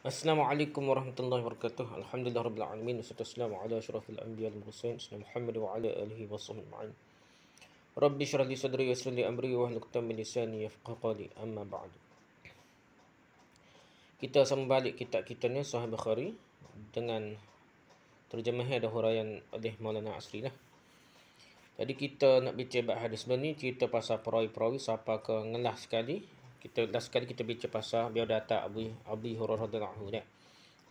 Assalamualaikum warahmatullahi wabarakatuh. Alhamdulillah rabbil alamin. Wassalamu ala asyrafil anbiya wal mursalin sayyidina Muhammad wa ala alihi washabbihi ajma'in. Rabbi shrah li sadri wa yassir li amri wa hlul 'uqdatam min lisani yafqahu qawli. Amma ba'du. Kita sambung balik kitab kita ni Sahih Bukhari dengan terjemahan dan huraian oleh Maulana Asri lah. Jadi kita nak bincang bab hadis ni, cerita pasal perawi-perawi siapa ke ngelah sekali. Last sekali kita bincang pasal biodata Abu Hurairah radhiyallahu anhu dah.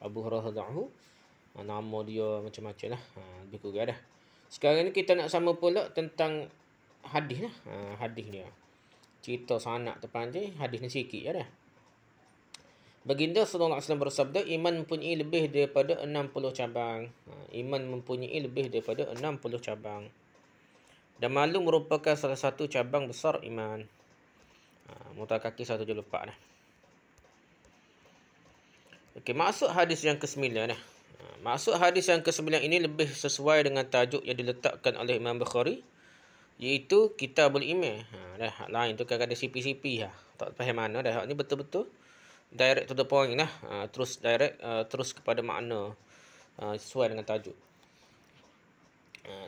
Abu Hurairah radhiyallahu anhu, nama dia macam-macam lah. Lebih kurang dah. Sekarang ni kita nak sama pula tentang hadis lah. Hadis dia. Cerita sanak terpanjang, hadis ni sikit je dah. Baginda sallallahu alaihi wasallam bersabda, iman mempunyai lebih daripada 60 cabang. Iman mempunyai lebih daripada 60 cabang. Dan malu merupakan salah satu cabang besar iman. Mutar kaki 174 dah. Okey, maksud hadis yang ke-9 dah. Maksud hadis yang ke-9 ini lebih sesuai dengan tajuk yang diletakkan oleh Imam Bukhari, iaitu Kitabul Iman. Dah hak lain tu kan ada CP-CP lah. Tak faham mana dah. Hak ni betul-betul direct to the point lah. Terus direct terus kepada makna sesuai dengan tajuk.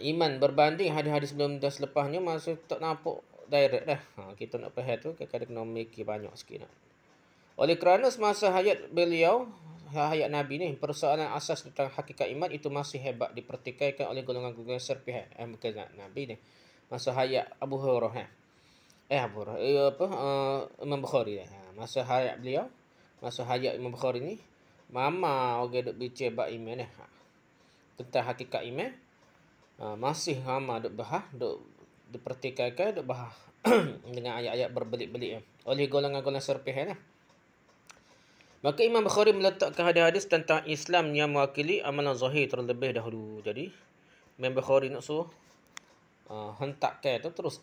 Iman berbanding hadis-hadis sebelum dan selepasnya masa tak nampak direct dah. Kita nak faham tu kadang-kadang kena mikir banyak sikit nak. Oleh kerana semasa hayat beliau, hayat Nabi ni, persoalan asas tentang hakikat iman itu masih hebat dipertikaikan oleh golongan-golongan serpihak. Bukan Nabi ni. Masa hayat Abu Hurairah. Imam Bukhari. Masa hayat beliau, masa hayat Imam Bukhari ni, mama orang duk bincang bab iman ni. Tentang hakikat iman. Masih lama duk dipertikaikan, duk bahas dengan ayat-ayat berbelit-belit oleh golongan-golongan serpihak lah. Maka Imam Bukhari meletakkan hadis-hadis tentang Islam yang mewakili amalan zahir terlebih dahulu. Jadi Imam Bukhari nak suruh hentakkan tu terus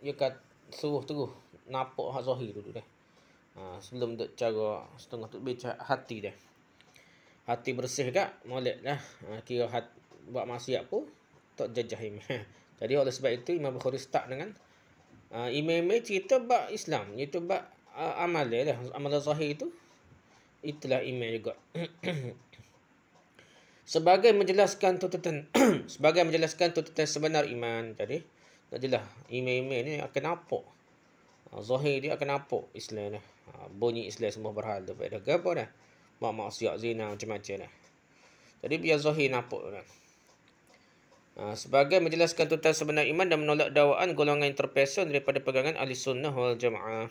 dia kat suruh terus nampak hak zahir dulu dah. Sebelum duk cara setengah tu bicara hati dah. Hati bersih gak molek dah. Kira buat maksiat pun tak jajah iman. Jadi oleh sebab itu Imam Bukhari start dengan imam cerita bab Islam, iaitu bab amal dah. Amal zahir itu itulah iman juga. Sebagai menjelaskan tuntutan sebenar iman. Jadi tak jelas iman ni akan nampak. Zahir dia akan nampak Islam dah. Bunyi Islam semua berhala pada apa dah. Buat maksiat, zina macam-macam dah. Jadi biar zahir nampak dah. Sebagai menjelaskan tuntutan sebenar iman dan menolak dakwaan golongan yang terpesong daripada pegangan ahli sunnah wal jamaah.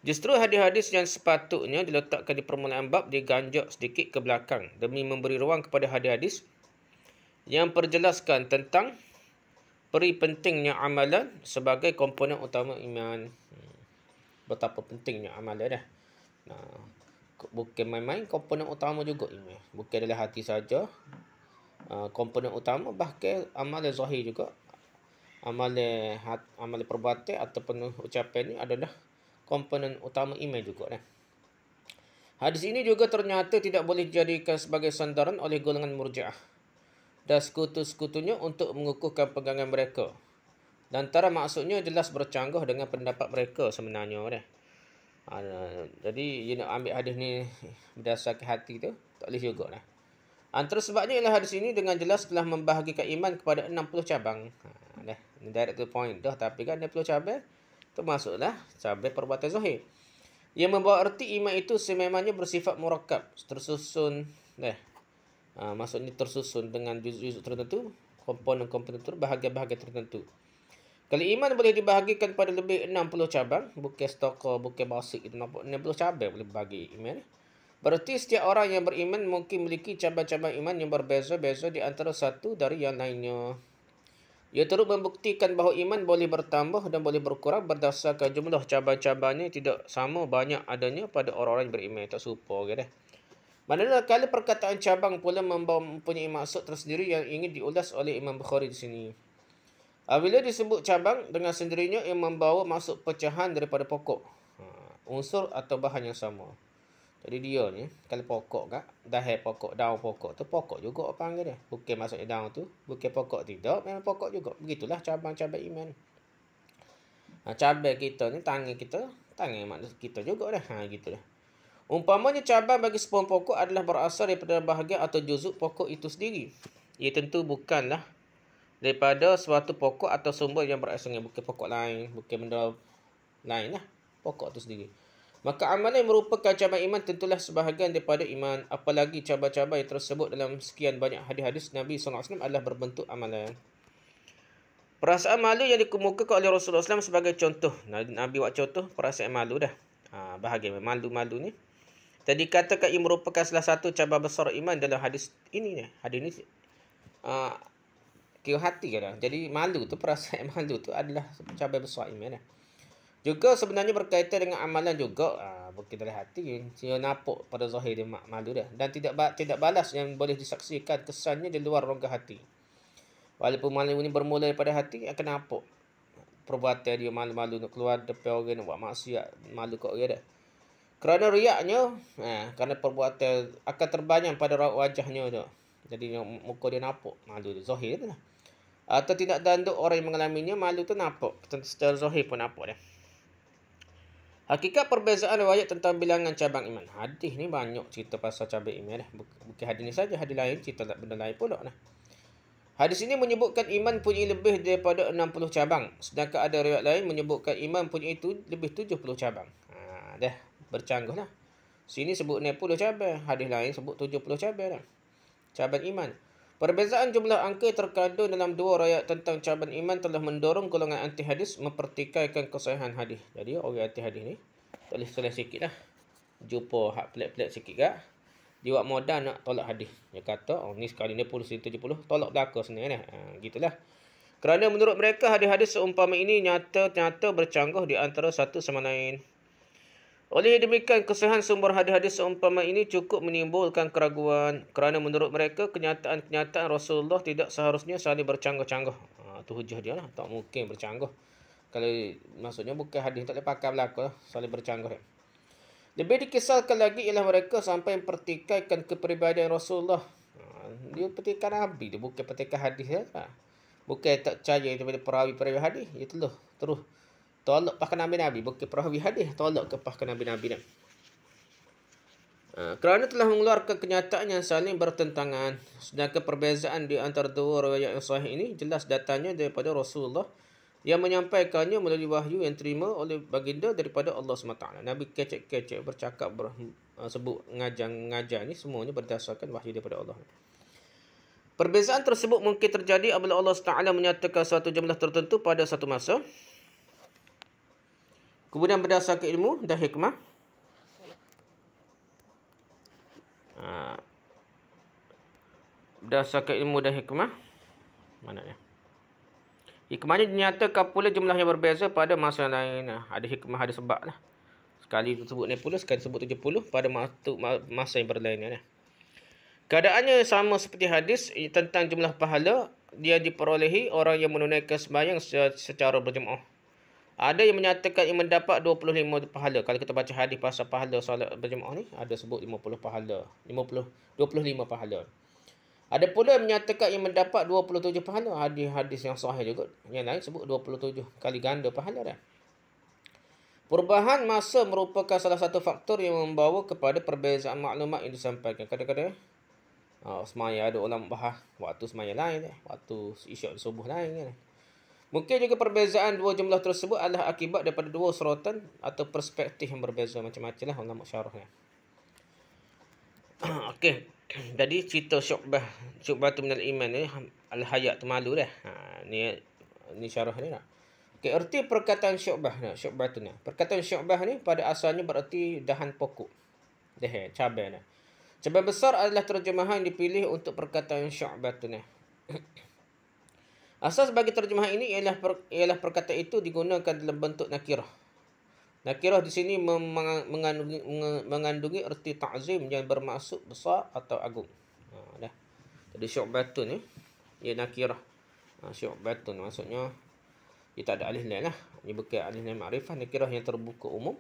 Justru hadis-hadis yang sepatutnya diletakkan di permulaan bab diganjak sedikit ke belakang demi memberi ruang kepada hadis-hadis yang perjelaskan tentang peri pentingnya amalan sebagai komponen utama iman. Betapa pentingnya amalan dah. Bukan main-main, komponen utama juga iman. Bukan dalam hati saja. Komponen utama bahkan amalan zahir juga. Amalan perbuatan ataupun ucapan ni adalah komponen utama iman juga dah. Hadis ini juga ternyata tidak boleh dijadikan sebagai sandaran oleh golongan Murji'ah dan sekutu-sekutunya untuk mengukuhkan pegangan mereka. Dan antara maksudnya jelas bercanggah dengan pendapat mereka sebenarnya dah. Jadi dia nak ambil hadis ni berdasarkan hati tu tak boleh juga dah. Antara sebabnya ialah hadis ini dengan jelas telah membahagikan iman kepada 60 cabang. Dah, ni direct to point dah, tapi kan 60 cabang termasuklah cabang perbuatan zahir. Yang membawa erti iman itu sememangnya bersifat murakkab, tersusun dah. Maksudnya tersusun dengan juz-juz tertentu, komponen-komponen tertentu, bahagian-bahagian tertentu. Kalau iman boleh dibahagikan pada lebih 60 cabang, bukan stokor, bukan basic itu nampak 60 cabang boleh bagi iman. Berarti setiap orang yang beriman mungkin memiliki cabang-cabang iman yang berbeza-beza di antara satu dari yang lainnya. Ia turut membuktikan bahawa iman boleh bertambah dan boleh berkurang berdasarkan jumlah cabang-cabangnya tidak sama banyak adanya pada orang-orang yang beriman. Tak serupa ke dah. Manakala kalau perkataan cabang pula mempunyai maksud tersendiri yang ingin diulas oleh Imam Bukhari di sini. Apabila disebut cabang dengan sendirinya ia membawa maksud pecahan daripada pokok, unsur atau bahan yang sama. Jadi dia ni, kalau pokok kak, daun pokok tu pokok juga apa panggil dia. Bukan maksudnya daun tu, bukan pokok tidak, memang pokok juga. Begitulah cabang-cabang iman. Cabang kita ni, tangan kita, tangan makna kita juga dah. Gitu dah. Umpamanya cabang bagi sebuah pokok adalah berasal daripada bahagian atau juzuk pokok itu sendiri. Ia tentu bukanlah daripada suatu pokok atau sumber yang berasal dengan bukan pokok lain, bukan benda lain lah. Pokok itu sendiri. Maka amalan yang merupakan cabang iman tentulah sebahagian daripada iman. Apalagi cabang-cabang yang tersebut dalam sekian banyak hadis-hadis Nabi SAW adalah berbentuk amalan. Perasaan malu yang dikemukakan oleh Rasulullah SAW sebagai contoh. Nabi buat contoh perasaan malu dah. Bahagian malu-malu ni. Tadi katakan ia merupakan salah satu cabang besar iman dalam hadis ini ni. Hadis ni kira hati kan. Jadi malu tu, perasaan malu tu adalah cabang besar iman dah. Juga sebenarnya berkaitan dengan amalan juga. Bukan dari hati. Dia nampak pada zahir dia malu dah. Dan tidak balas yang boleh disaksikan kesannya di luar rongga hati. Walaupun malu ini bermula daripada hati, akan nampak perbuatan dia malu-malu nak keluar depan orang nak buat maksiat. Malu kat orang dah. Kerana riaknya, kerana perbuatan akan terbayang pada wajahnya tu. Jadi muka dia nampak malu dia. Zahir tu lah. Atau tidak tanduk orang yang mengalaminya, malu tu nampak. Secara zahir pun nampak dah. Hakikat perbezaan riwayat tentang bilangan cabang iman. Hadis ni banyak cerita pasal cabang iman dah. Bukan hadis ni saja, hadis lain cerita benda lain pula lah. Hadis ini menyebutkan iman punya lebih daripada 60 cabang. Sedangkan ada riwayat lain menyebutkan iman punya itu lebih 70 cabang. Dah bercanggah lah. Sini sebut 60 cabang. Hadis lain sebut 70 cabang lah. Cabang iman. Perbezaan jumlah angka terkandung dalam dua riwayat tentang cabang iman telah mendorong golongan anti hadis mempertikaikan kesahihan hadis. Jadi orang anti hadis ni tulis-tulis sikit lah. Jumpa hak pelik-pelik sikit kak. Dia buat modal nak tolak hadis. Dia kata, ni sekali ni 70, tolak belakang sebenarnya. Gitulah. Kerana menurut mereka hadis-hadis seumpama ini nyata-nyata bercanggah di antara satu sama lain. Oleh demikian, kesahihan sumber hadis-hadis seumpama ini cukup menimbulkan keraguan. Kerana menurut mereka, kenyataan-kenyataan Rasulullah tidak seharusnya saling bercanggah-canggah. Itu hujah dia lah. Tak mungkin bercanggah. Kalau maksudnya bukan hadis tak boleh pakai belakang, saling bercanggah. Lebih dikisahkan lagi ialah mereka sampai mempertikaikan kepribadian Rasulullah. Dia petikan Nabi, dia bukan petikan hadis. Bukan tak percaya daripada perawi-perawi hadis. Dia terus tolak pakai Nabi-Nabi. Bukan perawi hadis, tolak ke pakai Nabi-Nabi. Kerana telah mengeluarkan kenyataan yang saling bertentangan. Sedangkan perbezaan di antara dua riwayat yang sahih ini jelas datangnya daripada Rasulullah yang menyampaikannya melalui wahyu yang terima oleh baginda daripada Allah SWT. Nabi kecek-kecek bercakap, sebut ngajar ni semuanya berdasarkan wahyu daripada Allah. Perbezaan tersebut mungkin terjadi apabila Allah SWT menyatakan suatu jumlah tertentu pada satu masa. Kemudian berdasarkan ilmu dan hikmah. Berdasarkan ilmu dan hikmah. Mana ya? Hikmahnya dinyatakan pula jumlah yang berbeza pada masa lain. Ada hikmah, ada sebab lah. Sekali sebut 60, sekali sebut 70 pada masa yang berlainan. Keadaannya sama seperti hadis tentang jumlah pahala dia diperolehi orang yang menunaikan sembahyang secara berjemaah. Ada yang menyatakan yang mendapat 25 pahala. Kalau kita baca hadis pasal pahala solat berjemaah ni, ada sebut 50 pahala. 25 pahala. Ada pula yang menyatakan yang mendapat 27 pahala. Hadis yang sahih juga. Yang lain sebut 27 kali ganda pahala dah. Perubahan masa merupakan salah satu faktor yang membawa kepada perbezaan maklumat yang disampaikan. Kadang-kadang semaya ada ulama bahas waktu semaya lain, waktu isyak subuh lain. Mungkin juga perbezaan dua jumlah tersebut adalah akibat daripada dua sorotan atau perspektif yang berbeza. Macam-macam lah ulama syarahnya. Okey. Jadi cerita Syu'bah tu minal iman ni al-hayat tu malu dah. Ni syarah ni lah. Okey, erti perkataan Syu'bah tu ni. Perkataan Syu'bah ni pada asalnya bererti dahan pokok. Cabai ni. Cabai besar adalah terjemahan yang dipilih untuk perkataan Syu'bah tu ni. Asas bagi terjemahan ini ialah perkataan itu digunakan dalam bentuk nakirah. Nakirah di sini mengandungi erti ta'zim yang bermaksud besar atau agung. Jadi syu'batun ni, ia nakirah. Syu'batun maksudnya, ia tak ada alif lain lah. Ia bukan alif lain ma'rifah, nakirah yang terbuka umum.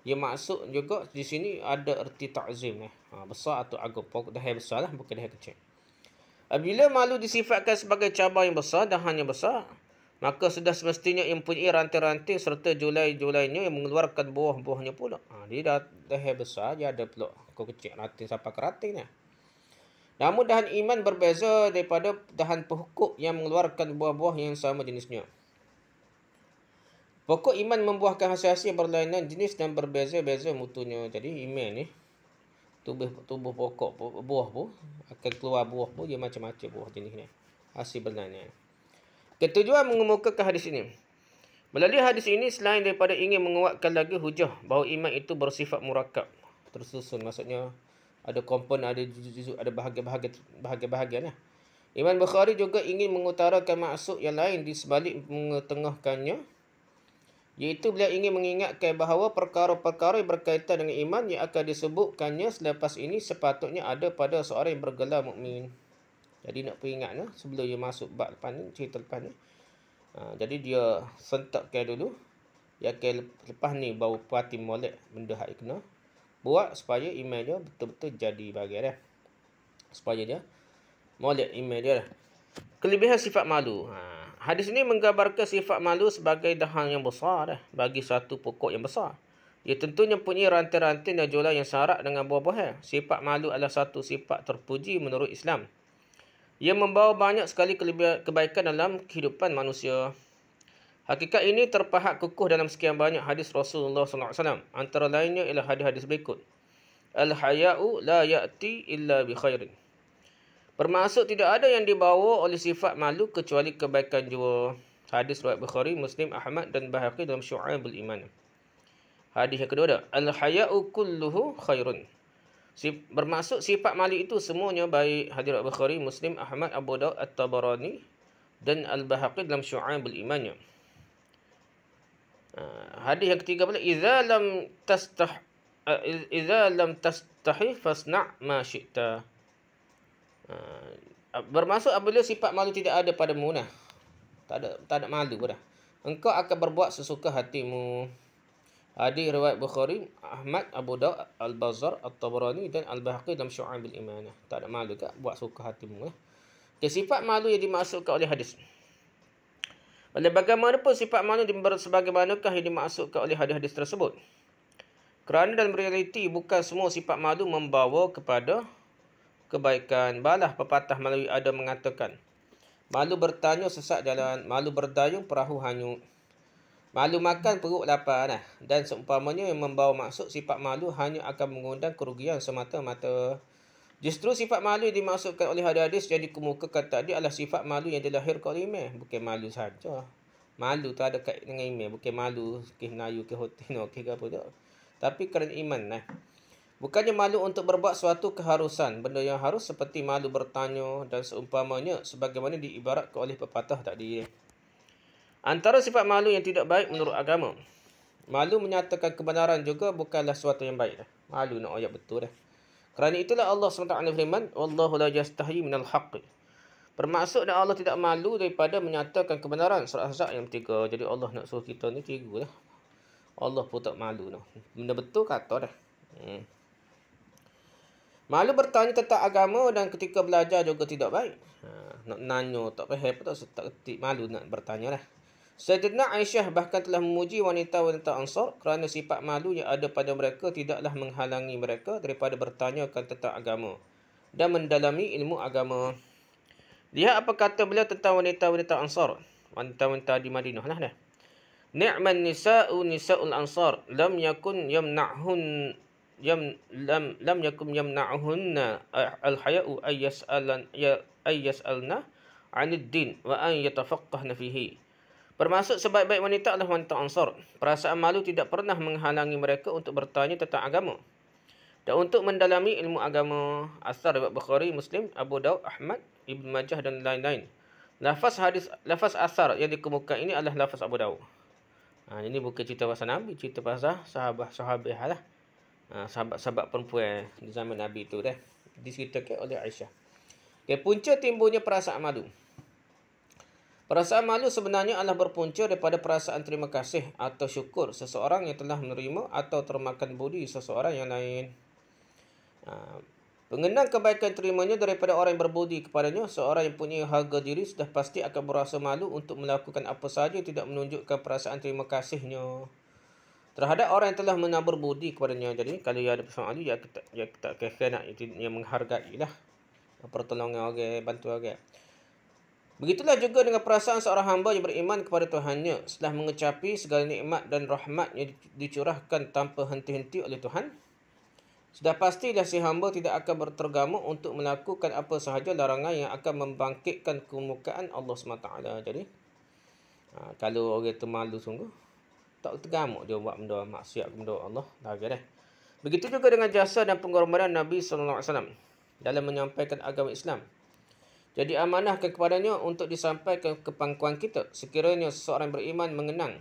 Ia maksud juga di sini ada erti ta'zim. Besar atau agung. Dahan besar lah, bukan dahan kecil. Apabila malu disifatkan sebagai cabang yang besar, dahan yang besar, maka sudah semestinya ia mempunyai ranting-ranting serta julai-julainya yang mengeluarkan buah-buahnya pula. Dia dah besar, dia ada pula kecil ranting sampai ke rantingnya. Namun dahan iman berbeza daripada dahan pokok yang mengeluarkan buah-buah yang sama jenisnya. Pokok iman membuahkan hasil-hasil berlainan jenis dan berbeza-beza mutunya. Jadi iman ni tubuh pokok buah pun akan keluar buah pun dia macam-macam buah jenis ni. Hasil berlainan. Ketujuan mengemukakan hadis ini. Melalui hadis ini selain daripada ingin menguatkan lagi hujah bahawa iman itu bersifat murakkab, tersusun, maksudnya ada komponen, ada juzuk, ada bahagian-bahagian lah. Imam Bukhari juga ingin mengutarakan maksud yang lain di sebalik mengetengahkannya, iaitu beliau ingin mengingatkan bahawa perkara-perkara yang berkaitan dengan iman yang akan disebutkannya selepas ini sepatutnya ada pada seorang yang bergelar mukmin. Jadi nak peringatnya sebelum dia masuk bab lepas ni, cerita lepas ni. Jadi dia sentakkan dulu. Ya akan lepas ni baru perhati molek benda hak kena buat supaya iman dia betul-betul jadi bagi dia. Supaya dia molek iman dia. Kelebihan sifat malu. Hadis ini menggambarkan sifat malu sebagai dahan yang besar bagi satu pokok yang besar. Ia tentunya punya ranting-ranting dan julai yang syarat dengan buah-buahnya. Sifat malu adalah satu sifat terpuji menurut Islam. Ia membawa banyak sekali kebaikan dalam kehidupan manusia. Hakikat ini terpahat kukuh dalam sekian banyak hadis Rasulullah SAW. Antara lainnya ialah hadis-hadis berikut. Al-haya'u la ya'ti illa bi khairin. Bermaksud tidak ada yang dibawa oleh sifat malu kecuali kebaikan jua. Hadis riwayat Bukhari, Muslim, Ahmad dan Baihaqi dalam Syu'abul Iman. Hadis yang kedua dah. Al-haya'u kulluhu khairun. Bermaksud sifat malu itu semuanya baik. Hadis riwayat Bukhari, Muslim, Ahmad, Abu Daud, At-Tabarani dan Al-Baihaqi dalam Syu'abul Iman. Hadis yang ketiga pula, idza lam tastahi fasna' ma syi'ta. Bermaksud apabila sifat malu tidak ada padamu dah. Tak ada malu dah. Engkau akan berbuat sesuka hatimu. Hadis riwayat Bukhari, Ahmad, Abu Daud, Al-Bazzar, At-Tabarani dan Al-Baihaqi dalam Syu'abul Iman. Tak ada malu ke buat suka hatimu. Sifat malu yang dimaksudkan oleh hadis. Oleh bagaimanapun sifat malu sebagaimanakah yang dimaksudkan oleh hadis-hadis tersebut. Kerana dalam realiti bukan semua sifat malu membawa kepada kebaikan. Balah pepatah Melayu ada mengatakan, malu bertanya sesat jalan, malu berdayung perahu hanyut. Malu makan perut lapar dah. Dan seumpamanya yang membawa maksud sifat malu hanya akan mengundang kerugian semata-mata. Justru sifat malu yang dimaksudkan oleh hadis yang dikemukakan tadi adalah sifat malu yang dilahirkan oleh iman. Bukan malu saja. Malu tu ada kait dengan iman. Bukan malu ke Melayu ke hotel ke apa tu. Tapi kerana iman lah. Bukannya malu untuk berbuat suatu keharusan. Benda yang harus seperti malu bertanya dan seumpamanya sebagaimana diibaratkan oleh pepatah tadi. Antara sifat malu yang tidak baik menurut agama. Malu menyatakan kebenaran juga bukanlah sesuatu yang baik. Malu nak ayat betul dah. Kerana itulah Allah SWT firman, Wallahu la yastahi minal haqq. Bermaksud dan Allah tidak malu daripada menyatakan kebenaran. Surah Ahzab yang 3. Jadi Allah nak suruh kita ni tiga lah. Allah pun tak malu. Benda betul kata dah. Malu bertanya tentang agama dan ketika belajar juga tidak baik. Nak nanya tak faham tak ketik, malu nak bertanya lah. Sayyidina Aisyah bahkan telah memuji wanita-wanita Ansar kerana sifat malu yang ada pada mereka tidaklah menghalangi mereka daripada bertanyakan tentang agama dan mendalami ilmu agama. Lihat apa kata beliau tentang wanita-wanita Ansar, wanita-wanita di Madinah lah dah. Ni'man nisa'u nisa'ul Ansar lam yakun yamna'hunna al-haya'u ay yas'alna 'anid din wa an yatafaqqahna fihi. Bermaksud sebaik-baik wanita adalah wanita Ansar. Perasaan malu tidak pernah menghalangi mereka untuk bertanya tentang agama dan untuk mendalami ilmu agama. Asar riwayat Bukhari, Muslim, Abu Daud, Ahmad, Ibn Majah dan lain-lain. Lafaz asar yang dikemukakan ini adalah lafaz Abu Daud. Ini bukan cerita pasal Nabi, cerita pasal sahabat-sahabat lah. Sahabat-sahabat perempuan di zaman Nabi itu dah. Diceritakan oleh Aisyah. Punca timbulnya perasaan malu. Perasaan malu sebenarnya adalah berpunca daripada perasaan terima kasih atau syukur seseorang yang telah menerima atau termakan budi seseorang yang lain. Pengenang kebaikan terimanya daripada orang yang berbudi kepadanya, seorang yang punya harga diri sudah pasti akan berasa malu untuk melakukan apa sahaja yang tidak menunjukkan perasaan terima kasihnya terhadap orang yang telah menabur budi kepadanya. Jadi kalau dia ada persoalan dia tak kena yang menghargai lah pertolongan orang, bantu orang. Begitulah juga dengan perasaan seorang hamba yang beriman kepada Tuhannya setelah mengecapi segala nikmat dan rahmat yang dicurahkan tanpa henti-henti oleh Tuhan. Sudah pastilah si hamba tidak akan bertergamuk untuk melakukan apa sahaja larangan yang akan membangkitkan kemukaan Allah SWT. Jadi, kalau orang itu malu sungguh, tak tergamuk dia buat benda maksiat benda Allah. Dah. Begitu juga dengan jasa dan pengorbanan Nabi SAW dalam menyampaikan agama Islam. Jadi amanahkan kepadanya untuk disampaikan ke pangkuan kita sekiranya seseorang beriman mengenang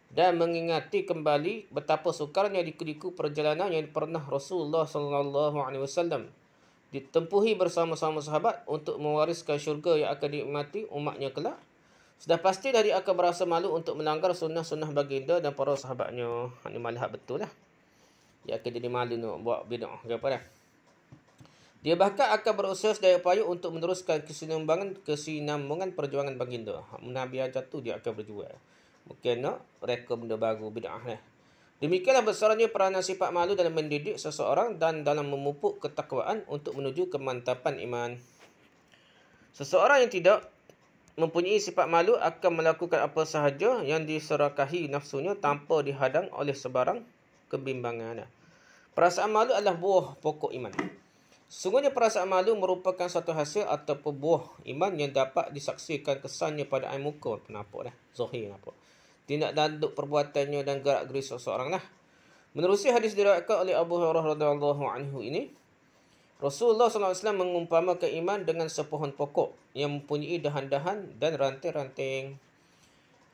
dan mengingati kembali betapa sukarnya liku-liku perjalanan yang pernah Rasulullah SAW ditempuhi bersama-sama sahabat untuk mewariskan syurga yang akan dinikmati umatnya kelak. Sudah pasti dari akan berasa malu untuk melanggar sunnah-sunnah baginda dan para sahabatnya. Ini malah betul lah. Dia akan jadi malu nak buat bid'ah ke apa dah. Dia bahkan akan berusaha sedaya upaya untuk meneruskan kesinambungan perjuangan baginda. Nabi ajar tu dia akan berjuang. Mungkin nak reka benda baru bid'ah lah. Demikianlah besarnya peranan sifat malu dalam mendidik seseorang dan dalam memupuk ketakwaan untuk menuju kemantapan iman. Seseorang yang tidak mempunyai sifat malu akan melakukan apa sahaja yang diserakahi nafsunya tanpa dihadang oleh sebarang kebimbangan. Perasaan malu adalah buah pokok iman. Sesungguhnya perasaan malu merupakan satu hasil ataupun buah iman yang dapat disaksikan kesannya pada air muka. Nampak dah? Zahir nampak. Tindak tanduk perbuatannya dan gerak-gerik seseorang lah. Menerusi hadis diriwayatkan oleh Abu Hurairah radhiyallahu anhu ini, Rasulullah SAW mengumpamakan iman dengan sepohon pokok yang mempunyai dahan-dahan dan ranting-ranting.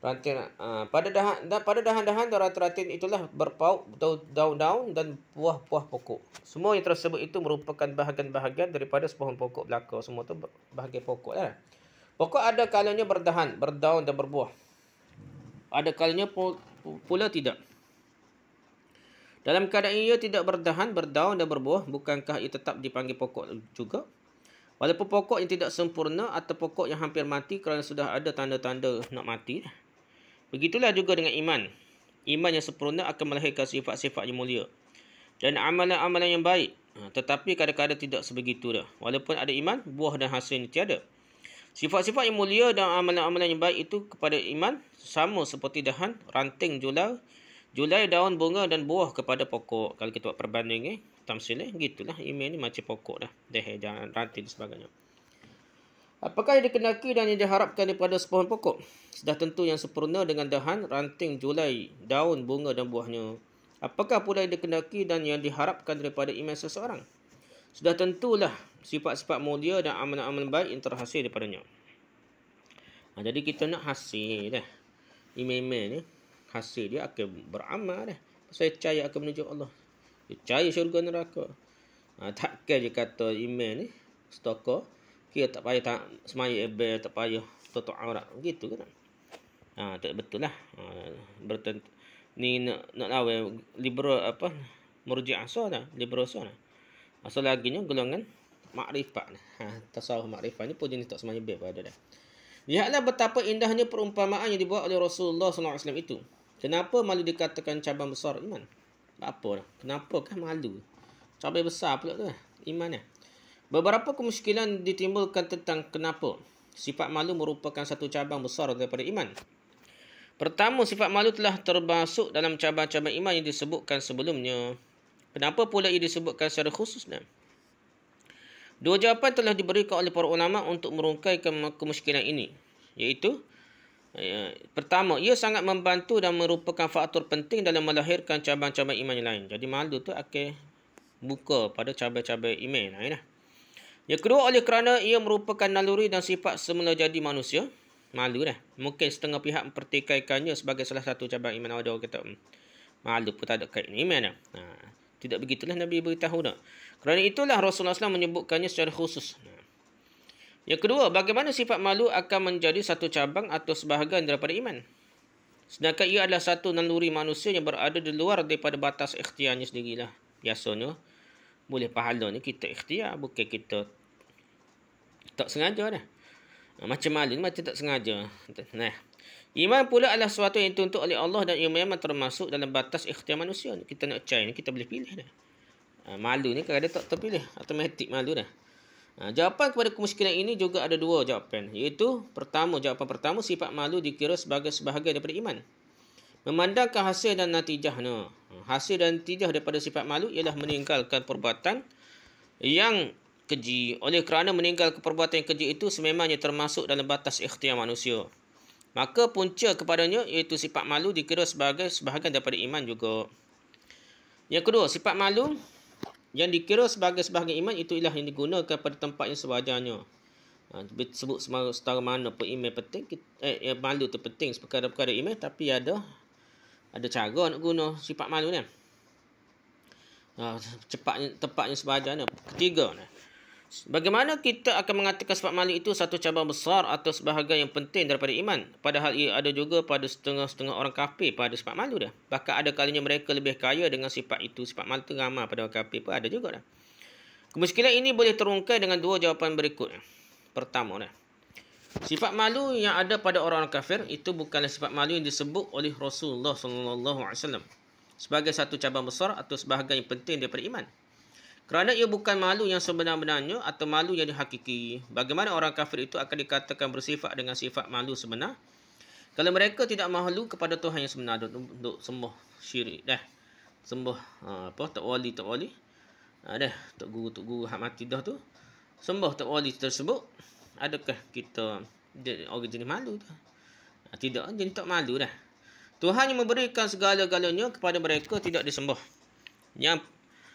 Pada dahan-dahan dan ranting-ranting itulah berpaut daun-daun dan buah-buah pokok. Semua yang tersebut itu merupakan bahagian-bahagian daripada sepohon pokok belaka. Semua itu bahagian pokok lah. Pokok ada kalanya berdahan, berdaun dan berbuah. Ada kalanya pula tidak. Dalam keadaan ia tidak berdahan, berdaun dan berbuah, bukankah ia tetap dipanggil pokok juga? Walaupun pokok yang tidak sempurna atau pokok yang hampir mati kerana sudah ada tanda-tanda nak mati. Begitulah juga dengan iman. Iman yang sempurna akan melahirkan sifat-sifat yang mulia dan amalan-amalan yang baik. Tetapi kadang-kadang tidak sebegitu dah. Walaupun ada iman, buah dan hasilnya tiada. Sifat-sifat yang mulia dan amalan-amalan yang baik itu kepada iman sama seperti dahan, ranting, julai, daun, bunga dan buah kepada pokok. Kalau kita buat perbanding tamsil gitulah iman ni macam pokok dah. Dahan, ranting dan sebagainya. Apakah yang dikenaki dan yang diharapkan daripada sepohon pokok? Sudah tentu yang sempurna dengan dahan, ranting, julai, daun, bunga dan buahnya. Apakah pula yang dikenaki dan yang diharapkan daripada iman seseorang? Sudah tentulah sifat-sifat mulia dan amalan-amalan baik yang terhasil daripadanya. Jadi kita nak hasil dah. Iman ni hasil dia akan beramal dah. Saya percaya akan menuju Allah. Dia percaya syurga neraka. Takkan je kata iman ni stokor. Kira tak payah tak semaya ebel, tak payah tutup aurat. Gitu kan. Tak betul lah. Bertentu ni nak lawan liberal apa? Murji'ah dah, liberal dah. Asal laginya golongan makrifat. Tasawuf makrifat ni pun jenis tak semaya ebel pada dah. Lihatlah betapa indahnya perumpamaan yang dibuat oleh Rasulullah SAW itu. Kenapa malu dikatakan cabang besar iman? Apa dah? Kenapakah malu? Cabang besar pula tu lah. Iman lah. Beberapa kemusykilan ditimbulkan tentang kenapa sifat malu merupakan satu cabang besar daripada iman. Pertama, sifat malu telah termasuk dalam cabang-cabang iman yang disebutkan sebelumnya. Kenapa pula ia disebutkan secara khusus? Dua jawapan telah diberikan oleh para ulama untuk merungkaikan kemusykilan ini. Iaitu, pertama, ia sangat membantu dan merupakan faktor penting dalam melahirkan cabang-cabang iman yang lain. Jadi malu tu akan buka pada cabang-cabang iman lain lah. Yang kedua, oleh kerana ia merupakan naluri dan sifat semula jadi manusia. Malu dah. Mungkin setengah pihak mempertikaikannya sebagai salah satu cabang iman. Ada orang kata, malu pun tak ada kait iman dah. Tidak begitulah Nabi beritahu dah. Kerana itulah Rasulullah SAW menyebutkannya secara khusus. Yang kedua, bagaimana sifat malu akan menjadi satu cabang atau sebahagian daripada iman. Sedangkan ia adalah satu naluri manusia yang berada di luar daripada batas ikhtiarnya sendirilah. Biasanya, Boleh pahala ni kita ikhtiar, bukan kita tak sengaja dah. Macam malu ni macam tak sengaja. Nah, iman pula adalah sesuatu yang dituntut oleh Allah dan ia memang termasuk dalam batas ikhtiar manusia. Kita nak percaya ni kita boleh pilih dah. Malu ni kadang tak terpilih, automatik malu dah. Jawapan kepada kemusykilan ini juga ada dua jawapan, iaitu jawapan pertama, sifat malu dikira sebagai sebahagian daripada iman. Memandangkan hasil dan natijahnya. Hasil dan natijah daripada sifat malu ialah meninggalkan perbuatan yang keji. Oleh kerana meninggalkan perbuatan yang keji itu sememangnya termasuk dalam batas ikhtiar manusia, maka punca kepadanya iaitu sifat malu dikira sebagai sebahagian daripada iman juga. Yang kedua, sifat malu yang dikira sebagai sebahagian iman itu ialah yang digunakan pada tempat yang sewajarnya. Sebut setara mana pun iman penting, malu tu penting perkara-perkara iman, tapi ada cara nak guna sifat malu ni. Tempatnya sewajarnya. Ketiga, bagaimana kita akan mengatakan sifat malu itu satu cabang besar atau sebahagian yang penting daripada iman, padahal ia ada juga pada setengah-setengah orang kafir pada sifat malu dah. Bahkan ada kalinya mereka lebih kaya dengan sifat itu. Sifat malu itu ramai pada orang kafir pun ada juga dah. Kemusykilan ini boleh terungkai dengan dua jawapan berikut. Pertama, sifat malu yang ada pada orang-orang kafir itu bukanlah sifat malu yang disebut oleh Rasulullah SAW sebagai satu cabang besar atau sebahagian yang penting daripada iman. Kerana ia bukan malu yang sebenar-benarnya atau malu yang dihakiki. Bagaimana orang kafir itu akan dikatakan bersifat dengan sifat malu sebenar kalau mereka tidak malu kepada Tuhan yang sebenar, untuk sembah syirik sembah tak wali tok guru hak mati dah tu, sembah tak wali tersebut. Adakah kita orang jenis malu tu? Tidak, jenis tak malu dah. Tuhan yang memberikan segala-galanya kepada mereka tidak disembah.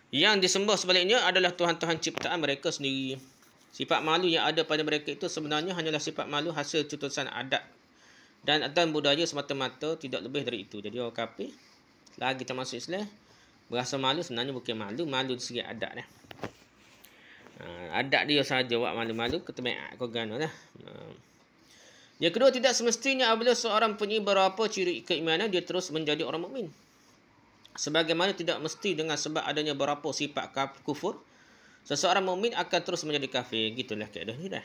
Yang disembah sebaliknya adalah Tuhan-Tuhan ciptaan mereka sendiri. Sifat malu yang ada pada mereka itu sebenarnya hanyalah sifat malu hasil cetusan adat dan budaya semata-mata, tidak lebih dari itu. Jadi orang kafir lagi termasuk Islam berasa malu, sebenarnya bukan malu dari segi adat dah. Adat dia saja buat malu-malu ketemiak kau gano dah. Yang kedua, tidak semestinya apabila seorang punya beberapa ciri keimanan dia terus menjadi orang mukmin. Sebagaimana tidak mesti dengan sebab adanya beberapa sifat kufur seseorang mukmin akan terus menjadi kafir. Gitulah keadaan ni dah.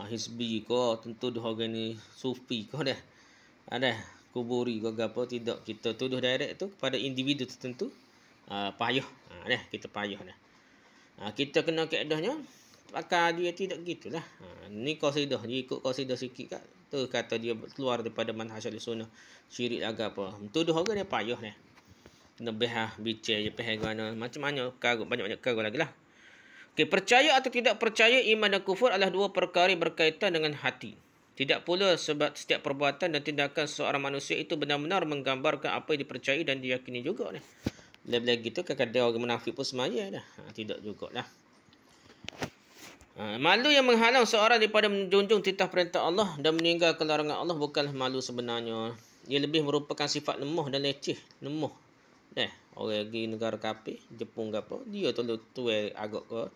Hizbi ko tentu dah orang ni sufi ko dah. Ada kuburi ko gapo, tidak kita tuduh direct tu kepada individu tertentu. Payah. Kita payah dah. Kita kena keadahnya pakar dia tidak gitulah. Ni qasidah, dia ikut qasidah sikit kat tu kata dia keluar daripada manhaj al-sunnah, syirik agak apa. Tuduh orang dia payah ni. Lebih bicara je pahal gana macam-macam karut, banyak-banyak karut lagi lah. Okey, percaya atau tidak percaya iman dan kufur adalah dua perkara yang berkaitan dengan hati. Tidak pula sebab setiap perbuatan dan tindakan seorang manusia itu benar-benar menggambarkan apa yang dipercayai dan diyakini juga ni. Bila-bila gitu kadang-kadang orang munafik pun semaya dah. Tidak jugalah. Malu yang menghalang seorang daripada menjunjung titah perintah Allah dan meninggalkan larangan Allah bukanlah malu sebenarnya. Ia lebih merupakan sifat lemah dan leceh. Lemah. Orang pergi negara kafir, Jepun ke apa, dia tuai agak ke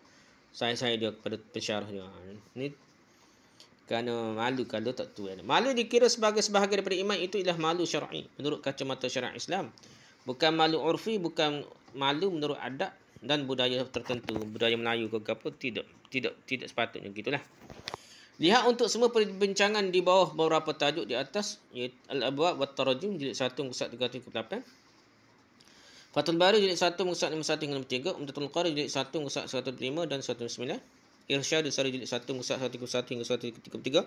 sayang-sayang dia kepada pensyarah dia. Ni kerana malu kalau tak tuai. Malu dikira sebagai sebahagian daripada iman, itu ialah malu syar'i menurut kacamata syariat Islam. Bukan malu urfi, bukan malu menurut adat dan budaya tertentu, budaya Melayu ke apa, tidak sepatutnya gitulah. Lihat untuk semua perbincangan di bawah beberapa tajuk di atas, iaitu Al-Abwab wa Tarajum jilid 1 muka 338, Fathul Bari jilid 1 muka 51 hingga 3, Umdatul Qari jilid 1 muka 105 dan 109, Irsyad Sari jilid 1 muka 131 hingga 133,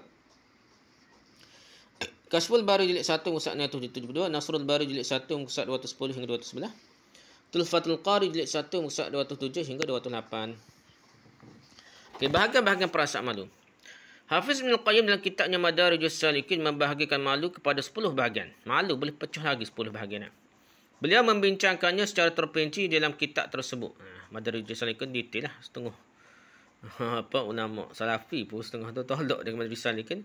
Kashful Bari jilid 1 muka 172, Nasrul Bari jilid 1 muka 210 hingga 211, Tulfatul Qari jilid 1 muka 207 hingga 208. Okey, bahagian-bahagian perasaan malu. Hafiz Ibn Al-Qayyim dalam kitabnya Madarijus Salikin membahagikan malu kepada 10 bahagian. Malu boleh pecah lagi 10 bahagian. Beliau membincangkannya secara terperinci dalam kitab tersebut. Madarijus Salikin detail lah setengah. Ulama Salafi pun setengah tu tolak dengan Madarijus Salikin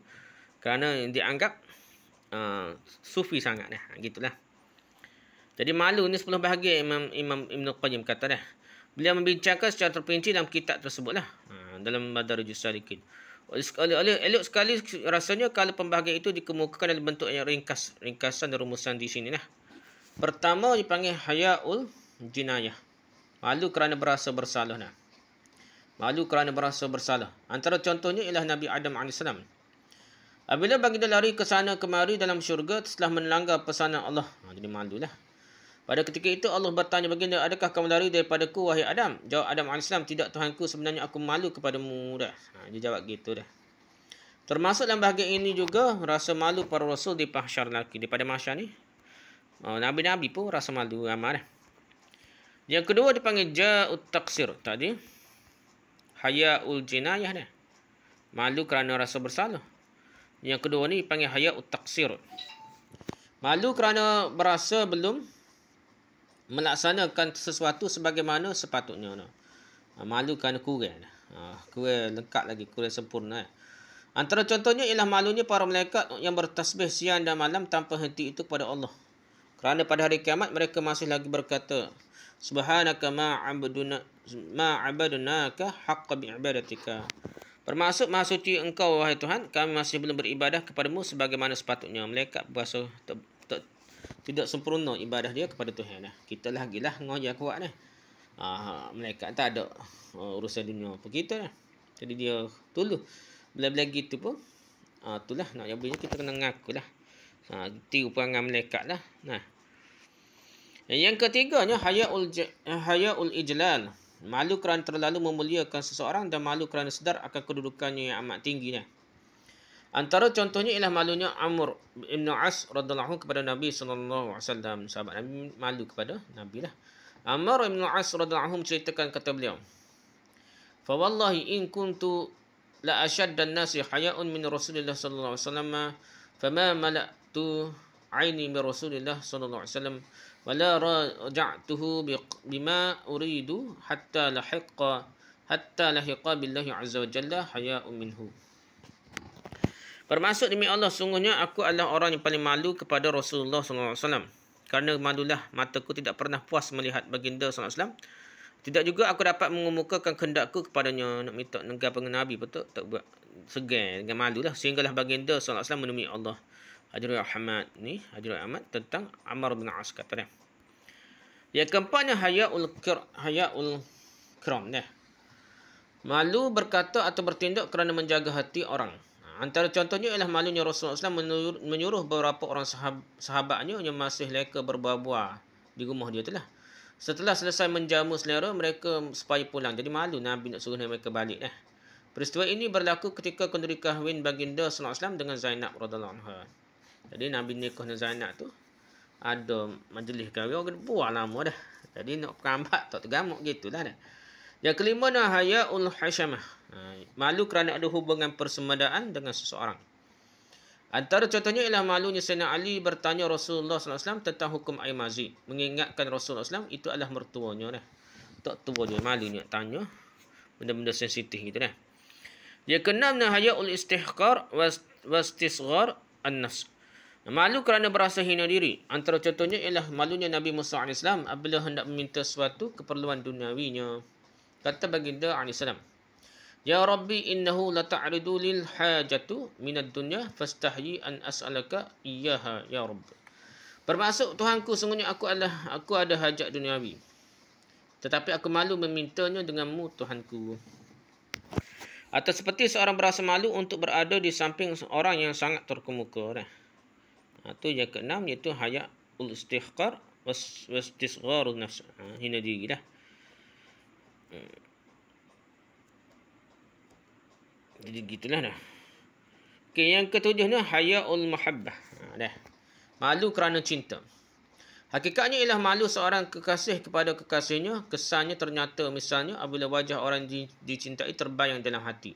kerana dianggap sufi sangat dah. Gitulah. Jadi malu ni 10 bahagian Imam Ibn Qayyim kata dah. Beliau membincangkan secara terperinci dalam kitab tersebut lah. Dalam Madarijus Salikin. Elok sekali rasanya kalau pembahagian itu dikemukakan dalam bentuk yang ringkasan dan rumusan di sini lah. Pertama dipanggil Hayaul Jinayah. Malu kerana berasa bersalah. Nah. Malu kerana berasa bersalah. Antara contohnya ialah Nabi Adam AS. Apabila baginda lari ke sana kemari dalam syurga setelah melanggar pesanan Allah. Jadi malulah. Pada ketika itu Allah bertanya baginda, adakah kamu lari daripadaku wahai Adam? Jawab Adam AS, tidak Tuhanku, sebenarnya aku malu kepadamu dah. Dia jawab gitu dah. Termasuk dalam bahagian ini juga rasa malu para rasul di mahsyar lagi. Daripada mahsyar ni, Nabi-Nabi pun rasa malu ramai dah. Yang kedua dipanggil ja'ut taqsir. Tadi hayaul jinayah dah. Malu kerana rasa bersalah. Yang kedua ni dipanggil hayaut taqsir. Malu kerana berasa belum melaksanakan sesuatu sebagaimana sepatutnya. Malu kerana kurang. Kurang lengkap lagi, kurang sempurna. Antara contohnya ialah malunya para malaikat yang bertasbih siang dan malam tanpa henti itu kepada Allah. Kerana pada hari kiamat mereka masih lagi berkata, Subhanaka ma'abadunaka haqqa bi'ibadatika. Bermaksud, maha suci engkau wahai Tuhan, kami masih belum beribadah kepadamu sebagaimana sepatutnya. Malaikat berasa tidak sempurna ibadah dia kepada Tuhan. Kita lagilah ngoyak kuat dah. Malaikat tak ada urusan dunia begitu dah. Jadi dia tuluh. Bila-bila gitu pun itulah nak jawabnya kita kena ngakulah. Tiru perangai malaikat lah. Nah. Yang ketiganya hayaul ijlal. Malu kerana terlalu memuliakan seseorang dan malu kerana sedar akan kedudukannya yang amat tinggi. Antara contohnya ialah malunya Amr ibn As radhiyallahu kepada Nabi sallallahu alaihi wasallam. Sahabat Nabi malu kepada Nabi lah. Amr ibn As radhiyallahu menceritakan kata beliau, "Fa wallahi in kuntu la ashadda an-nasi haya'un min Rasulillah sallallahu alaihi wasallam, fama mala'tu 'aini min Rasulillah sallallahu alaihi wasallam wa la raja'tuhu bima uridu hatta lahiqa billahi azza wa jalla haya'un minhu." Bermaksud demi Allah, sungguhnya aku adalah orang yang paling malu kepada Rasulullah sallallahu alaihi wasallam. Kerana malulah mataku tidak pernah puas melihat baginda sallallahu alaihi wasallam. Tidak juga aku dapat mengemukakan kehendakku kepadanya nak minta negara dengan Nabi, betul tak buat segan dengan malulah sehinggalah baginda sallallahu alaihi wasallam menemui Allah. Hadrul Ahmad tentang Ammar bin As kata dia. Yang keempatnya hayaul kiram. Malu berkata atau bertindak kerana menjaga hati orang. Antara contohnya ialah malunya Rasulullah SAW menyuruh beberapa orang sahabatnya yang masih leka berbuah-buah di rumah dia itulah. Setelah selesai menjamu selera mereka supaya pulang. Jadi malu Nabi nak suruh mereka balik. Peristiwa ini berlaku ketika kenduri kahwin baginda SAW dengan Zainab radhiyallahu anha. Jadi Nabi nikah dengan Zainab tu ada majlis kahwin orang buah lama dah. Jadi nak perambat tak tergamuk gitulah dah. Yang kelima hayaul hasyamah. Malu kerana ada hubungan persemadaan dengan seseorang. Antara contohnya ialah malunya Sayyidina Ali bertanya Rasulullah SAW tentang hukum air mazi. Mengingatkan Rasulullah SAW itu adalah mertuanya. Tak tua dia malunya tanya benda-benda sensitif gitu. Yang keenam hayaul istihqar wastisghar an-nafs. Malu kerana berasa hina diri. Antara contohnya ialah malunya Nabi Musa AS apabila hendak meminta sesuatu keperluan duniawinya. Kata baginda AS, Ya Rabbi innahu la ta'ridu lil hajatu minad dunya fastahyi an as'alaka iyyaha ya Rabb. Bermaksud Tuhanku, sungguhnya aku ada hajat duniawi. Tetapi aku malu memintanya denganmu Tuhanku. Atau seperti seorang berasa malu untuk berada di samping orang yang sangat terkemuka. Itu yang keenam iaitu hayaul istihqar wastisgharun nafs. Hina diri dah. Jadi gitulah dah. Okey, yang ketujuhnya hayaul mahabbah. Dah. Malu kerana cinta. Hakikatnya ialah malu seorang kekasih kepada kekasihnya, kesannya ternyata misalnya apabila wajah orang dicintai terbayang dalam hati.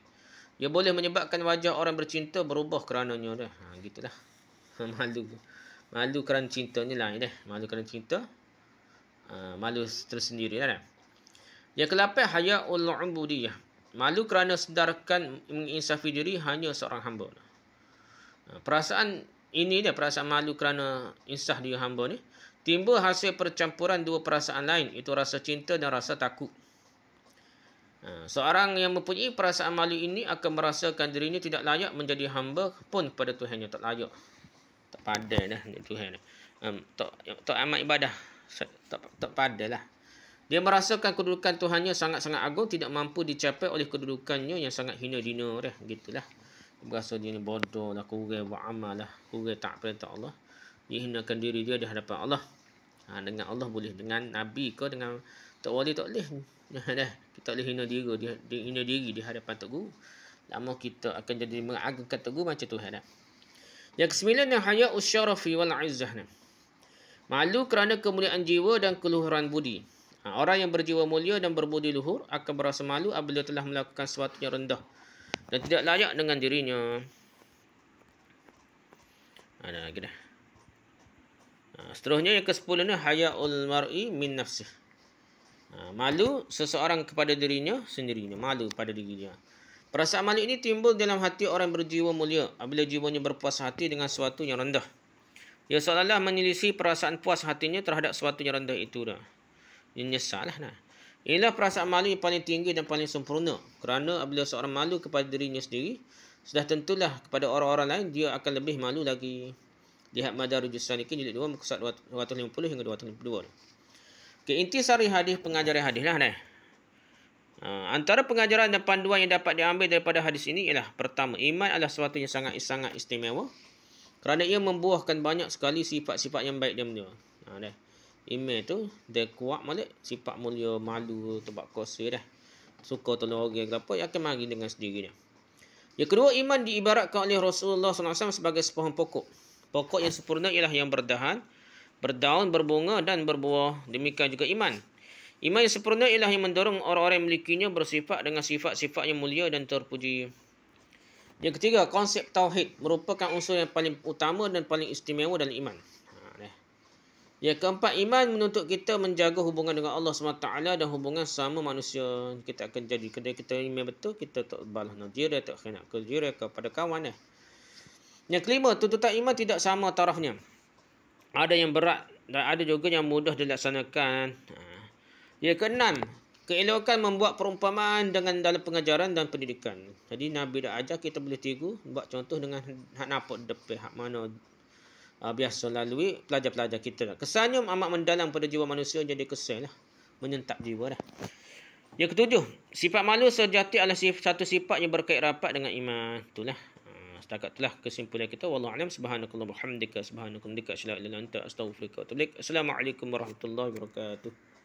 Ia boleh menyebabkan wajah orang bercinta berubah kerananya dah. Gitulah. Malu kerana cinta ni lain dah. Malu kerana cinta. Malu tersendiri dah. Yang ke-8 hayaul ubudiyah. Malu kerana sedarkan menginsafi diri hanya seorang hamba. Perasaan ini dia, perasaan malu kerana insaf diri hamba ni, timbul hasil percampuran dua perasaan lain, itu rasa cinta dan rasa takut. Seorang yang mempunyai perasaan malu ini akan merasakan dirinya tidak layak menjadi hamba pun pada Tuhannya, tak layak. Tak pandai dah Tuhan. Tak amat ibadah. Tak pandai lah. Dia merasakan kedudukan Tuhannya sangat-sangat agung, tidak mampu dicapai oleh kedudukannya yang sangat hina-dina dah. Gitulah. Berasa dia ni bodoh lah, kurang beramal lah, kurang tak perintah Allah. Dia hinakan diri dia di hadapan Allah. Dengan Allah boleh, dengan Nabi ke dengan Tok Wali tak boleh. Dah, kita boleh hina diri di hadapan Tok Guru. Lama kita akan jadi mengagungkan Tok Guru macam Tuhan dah. Yang kesembilan, yang haya usyarafi wal izzah. Malu kerana kemuliaan jiwa dan keluhuran budi. Orang yang berjiwa mulia dan berbudi luhur akan berasa malu apabila telah melakukan sesuatu yang rendah dan tidak layak dengan dirinya. Ada lagi dah. Seterusnya yang ke-10 ni hayaul mar'i min nafsih. Malu seseorang kepada dirinya sendirinya, malu pada dirinya. Perasaan malu ini timbul dalam hati orang berjiwa mulia apabila jiwanya berpuas hati dengan sesuatu yang rendah. Ia seolah-olah menyelisih perasaan puas hatinya terhadap sesuatu yang rendah itu dah. Dia nyesal lah. Inilah perasaan malu yang paling tinggi dan paling sempurna. Kerana apabila seorang malu kepada dirinya sendiri, sudah tentulah kepada orang-orang lain dia akan lebih malu lagi. Lihat Madarijus Salikin jilid 2 muka surat 250 hingga 252. Okay, intisari hadis, pengajaran hadis lah. Antara pengajaran dan panduan yang dapat diambil daripada hadis ini ialah pertama, iman adalah sesuatu yang sangat istimewa kerana ia membuahkan banyak sekali sifat-sifat yang baik dan mulia. Iman tu dia kuat malik sifat mulia, malu, tebak kuasa dah. Suka tolong orang ke apa, ia akan mari dengan sendirinya. Yang kedua, iman diibaratkan oleh Rasulullah SAW sebagai sebuah pokok. Pokok yang sempurna ialah yang berdahan, berdaun, berbunga dan berbuah. Demikian juga iman. Iman yang sempurna ialah yang mendorong orang-orang yang memilikinya bersifat dengan sifat-sifat yang mulia dan terpuji. Yang ketiga, konsep tauhid merupakan unsur yang paling utama dan paling istimewa dalam iman. Yang keempat, iman menuntut kita menjaga hubungan dengan Allah SWT dan hubungan sama manusia. Kita akan jadi, kedai kita iman betul, kita tak balas najirah, tak khianat keljirah kepada kawan. Yang kelima, tuntutan iman tidak sama tarafnya. Ada yang berat dan ada juga yang mudah dilaksanakan. Yang keenam, keelokan membuat perumpamaan dengan dalam pengajaran dan pendidikan. Jadi Nabi dah ajar, kita boleh tiru, buat contoh dengan hak nampak depan, hak mana biasa lalui pelajar-pelajar kita. Kesannya amat mendalam pada jiwa manusia, jadi kesan lah, menyentap jiwa dah. Yang ketujuh, sifat malu sejati adalah satu sifat yang berkait rapat dengan iman. Itulah. Setakat itulah kesimpulan kita. Wallahu a'lam. Subhanakallah wa bihamdika, subhanakallah asyhadu an la ilaha illa anta, astaghfiruka wa atubu ilaik. Assalamualaikum warahmatullahi wabarakatuh.